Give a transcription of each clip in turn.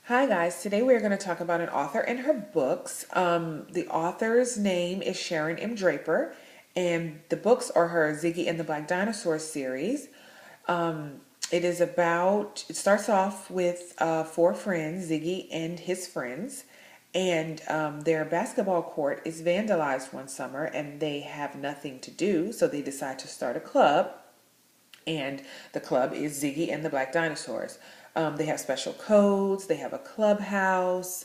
Hi guys, today we're going to talk about an author and her books. The author's name is Sharon M. Draper, and the books are her Ziggy and the Black Dinosaur series. Um, it starts off with four friends, Ziggy and his friends, and their basketball court is vandalized one summer and they have nothing to do, so they decide to start a club, and the club is Ziggy and the Black Dinosaurs. They have special codes, they have a clubhouse,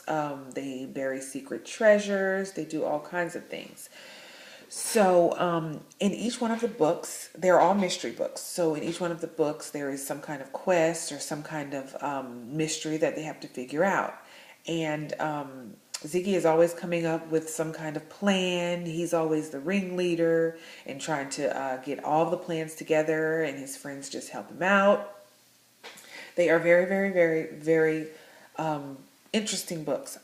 they bury secret treasures, they do all kinds of things. So, in each one of the books, they're all mystery books. So, in each one of the books, there is some kind of quest or some kind of mystery that they have to figure out. And Ziggy is always coming up with some kind of plan. He's always the ringleader and trying to get all the plans together, and his friends just help him out. They are very, very, very, very interesting books.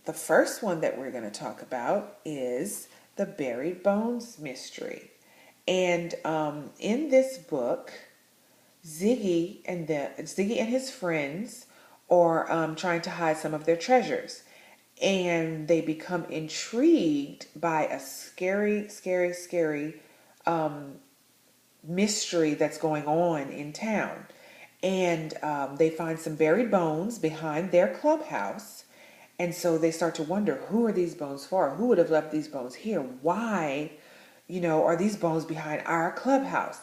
The first one that we're going to talk about is The Buried Bones Mystery. And in this book, Ziggy and his friends are trying to hide some of their treasures. And they become intrigued by a scary, scary, scary mystery that's going on in town. And they find some buried bones behind their clubhouse. And so they start to wonder, who are these bones for? Who would have left these bones here? Why, are these bones behind our clubhouse?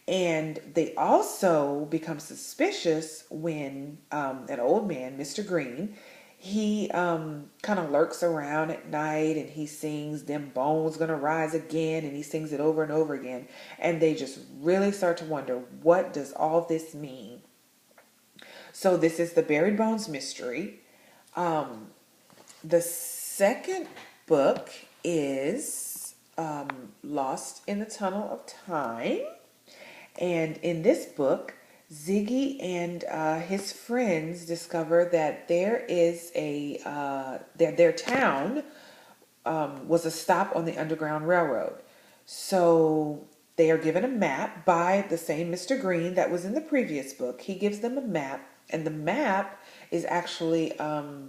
And they also become suspicious when an old man, Mr. Green, he kind of lurks around at night and he sings "Them Bones Gonna Rise Again," and he sings it over and over again. And they just really start to wonder, what does all this mean? So this is the Buried Bones Mystery. The second book is Lost in the Tunnel of Time. And in this book, Ziggy and his friends discover that their town was a stop on the Underground Railroad. So they are given a map by the same Mr. Green that was in the previous book. He gives them a map, and the map is actually of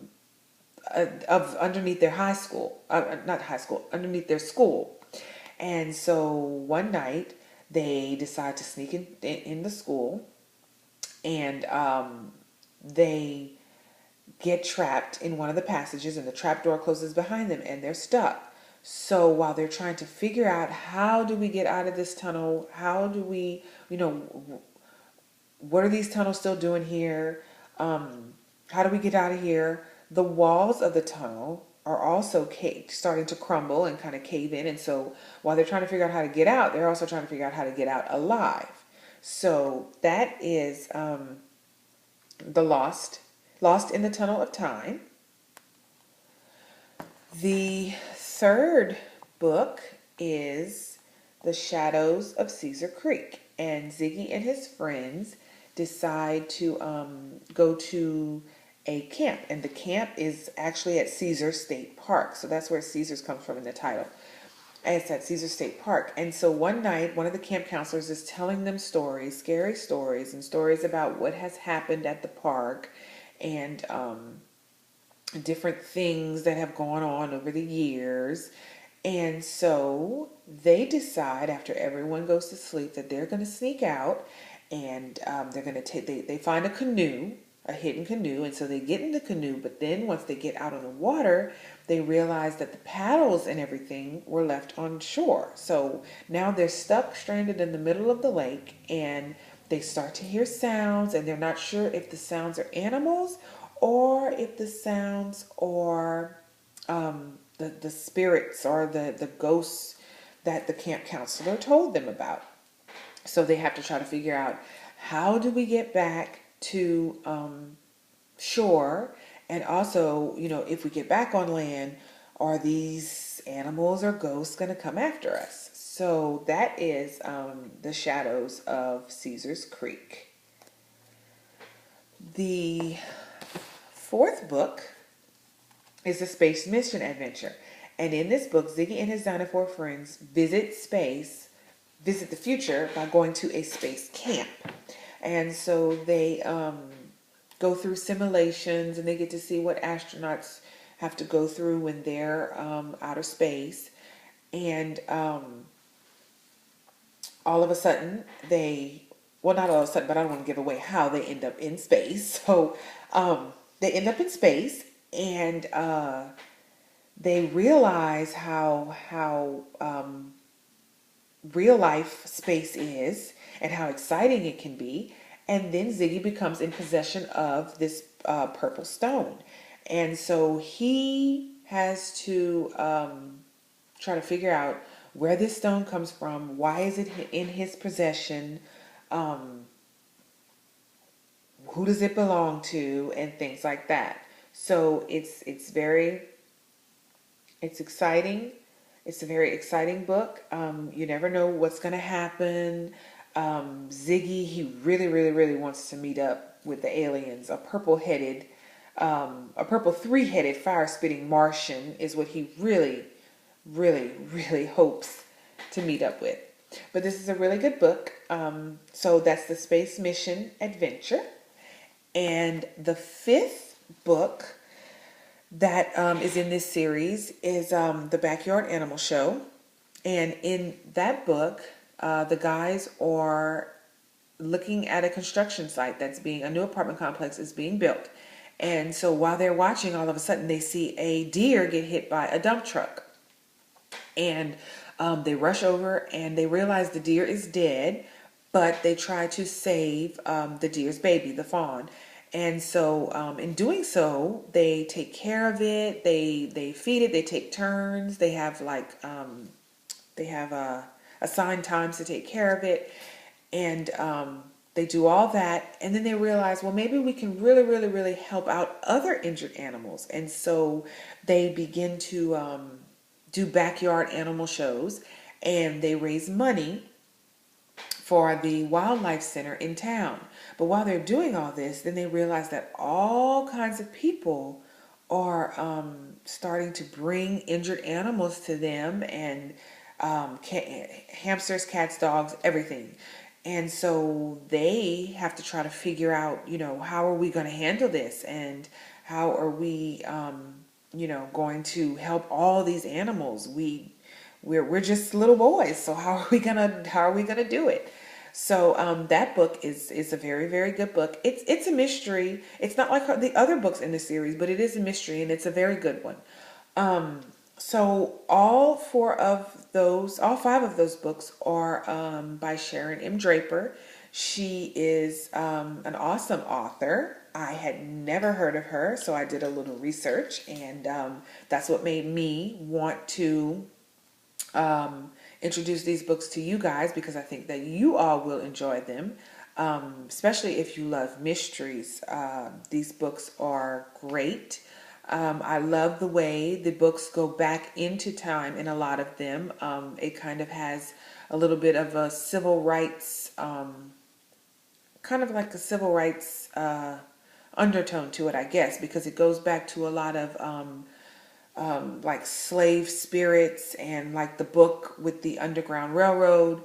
underneath their high school, not high school, underneath their school. And so one night they decide to sneak in the school, and they get trapped in one of the passages, and the trap door closes behind them, and they're stuck. So while they're trying to figure out, how do we get out of this tunnel? How do we, what are these tunnels still doing here? How do we get out of here? The walls of the tunnel are also starting to crumble and kind of cave in. And so while they're trying to figure out how to get out, they're also trying to figure out how to get out alive. So that is the Lost in the Tunnel of Time. The third book is The Shadows of Caesar Creek. And Ziggy and his friends decide to go to a camp. And the camp is actually at Caesar State Park. So that's where Caesar's comes from in the title. And it's at Caesar State Park. And so one night, one of the camp counselors is telling them stories, scary stories, and stories about what has happened at the park, and different things that have gone on over the years. And so they decide, after everyone goes to sleep, that they're going to sneak out, and they're going to take, they find a canoe, a hidden canoe. And so they get in the canoe, but then once they get out on the water, they realize that the paddles and everything were left on shore. So now they're stuck, stranded in the middle of the lake, and they start to hear sounds, and they're not sure if the sounds are animals or if the sounds are the spirits or the ghosts that the camp counselor told them about. So they have to try to figure out, how do we get back to shore, and also, if we get back on land, are these animals or ghosts going to come after us? So that is The Shadows of Caesar's Creek. The fourth book is a space mission adventure. And in this book, Ziggy and his dinosaur friends visit the future by going to a space camp. And so they go through simulations, and they get to see what astronauts have to go through when they're out of space. And all of a sudden, well, not all of a sudden, but I don't want to give away how they end up in space. So they end up in space, and they realize how real life space is and how exciting it can be. And then Ziggy becomes in possession of this purple stone. And so he has to try to figure out where this stone comes from, why is it in his possession, um, who does it belong to, and things like that. So it's exciting. It's a very exciting book. You never know what's going to happen. Ziggy, he really, really, really wants to meet up with the aliens. A purple three-headed fire-spitting Martian is what he really, really, really hopes to meet up with. But this is a really good book. So that's the Space Mission Adventure. And the fifth book that is in this series is The Backyard Animal Show. And in that book, the guys are looking at a construction site a new apartment complex is being built. And so while they're watching, all of a sudden they see a deer get hit by a dump truck. And they rush over and they realize the deer is dead, but they try to save the deer's baby, the fawn. And so in doing so, they take care of it, they feed it, they take turns, they have assigned times to take care of it. And they do all that, and then they realize, well, maybe we can really, really, really help out other injured animals. And so they begin to do backyard animal shows, and they raise money for the wildlife center in town. But while they're doing all this, then they realize that all kinds of people are starting to bring injured animals to them, and hamsters, cats, dogs, everything. And so they have to try to figure out, how are we going to handle this, and how are we, going to help all these animals? We're just little boys, so how are we gonna do it? So that book is a very, very good book. It's a mystery. It's not like the other books in the series, but it is a mystery, and it's a very good one. So all five of those books are by Sharon M. Draper. She is an awesome author. I had never heard of her, so I did a little research, and that's what made me want to introduce these books to you guys, because I think that you all will enjoy them, especially if you love mysteries. These books are great. I love the way the books go back into time in a lot of them. It kind of has a little bit of a civil rights, kind of like a civil rights undertone to it, I guess, because it goes back to a lot of like slave spirits, and like the book with the Underground Railroad.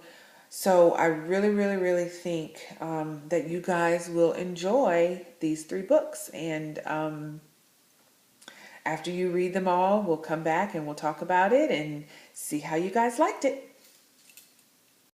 So I really, really, really think that you guys will enjoy these three books. And after you read them all, we'll come back and we'll talk about it and see how you guys liked it.